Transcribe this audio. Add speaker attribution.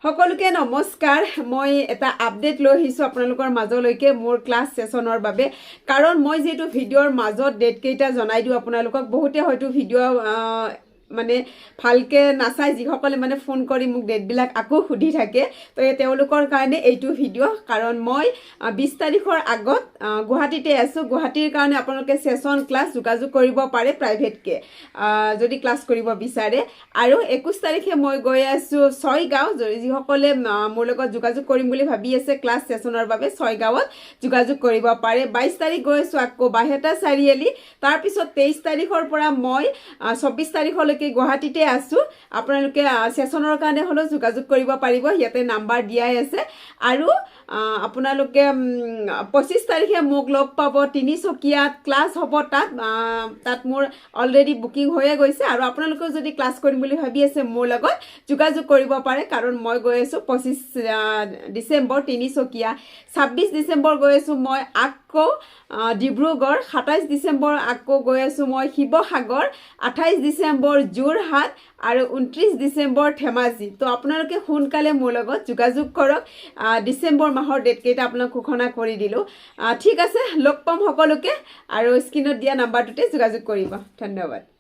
Speaker 1: সকলোকে নমস্কাৰ মই এটা আপডেট লৈ আহিছোঁ আপোনালোকৰ মাজলৈকে মোৰ ক্লাছ সেশনৰ বাবে কাৰণ মই যেটো ভিডিঅ'ৰ মাজত ডেট কেইটা জনাই দিও আপোনালোকক বহুতে হয়তো ভিডিঅ' মানে ভালকে নাচাই যিসকলে মানে ফোন কৰি মোক ডেটবিলাক আকৌ সুধি থাকে তো তেওঁলোকৰ কাৰণে এইটো ভিডিঅ' কাৰণ মই 20 তাৰিখৰ আগত গুৱাহাটীতে আছো গুৱাহাটীৰ কাৰণে আপোনালোকে সেশন ক্লাছ যোগাযোগ কৰিব পাৰে প্ৰাইভেটকে যদি ক্লাছ কৰিব বিচাৰে আৰু 21 তাৰিখে মই গৈ আছো ছয়গাঁও যিসকলে মোৰ লগত যোগাযোগ কৰিম বুলি ভাবি আছে ক্লাছ সেশনৰ বাবে ছয়গাঁৱত যোগাযোগ কৰিব পাৰে 22 তাৰিখ গৈ আছো আকৌ বাহেটা চাৰিআলি তাৰ পিছত 23 তাৰিখৰ পৰা মই 24 তাৰিখলৈ গুৱাহাটীতে আছো আপোনালোকে সেশনৰ কাৰণে হলো যোগাযোগ কৰিব পাৰিব ইয়াতে নাম্বাৰ দিয়াই আছে আৰু আপোনালোকে 25 তাৰিখে মোক লগ পাব তিনিচুকীয়াত ক্লাছ হ'ব তাত মোৰ অলৰেডি বুকিং হৈয়ে গৈছে আৰু আপোনালোকে যদি ক্লাছ কৰিম বুলি ভাবি আছে মোৰ লগত যোগাযোগ কৰিব পাৰে কাৰণ মই গৈ আছো 25 ডিসেম্বৰ তিনিচুকীয়া 26 ডিসেম্বৰ গৈ আছো মই আকৌ ডিব্ৰুগড় 27 ডিসেম্বৰ আকৌ গৈ আছো মই শিৱসাগৰ 28 ডিসেম্বৰ যোৰহাট আৰু 29 ডিসেম্বৰ ধেমাজি তো আপোনালোকে সোনকালে মোৰ লগত যোগাযোগ কৰক ডিসেম্বৰ মাহৰ ডেট কেইটা আপোনাক ঘোষণা কৰি দিলো ঠিক আছে লগ পাম সকলোকে আৰু স্ক্ৰিনত দিয়া নাম্বাৰটোতে যোগাযোগ কৰিব ধন্যবাদ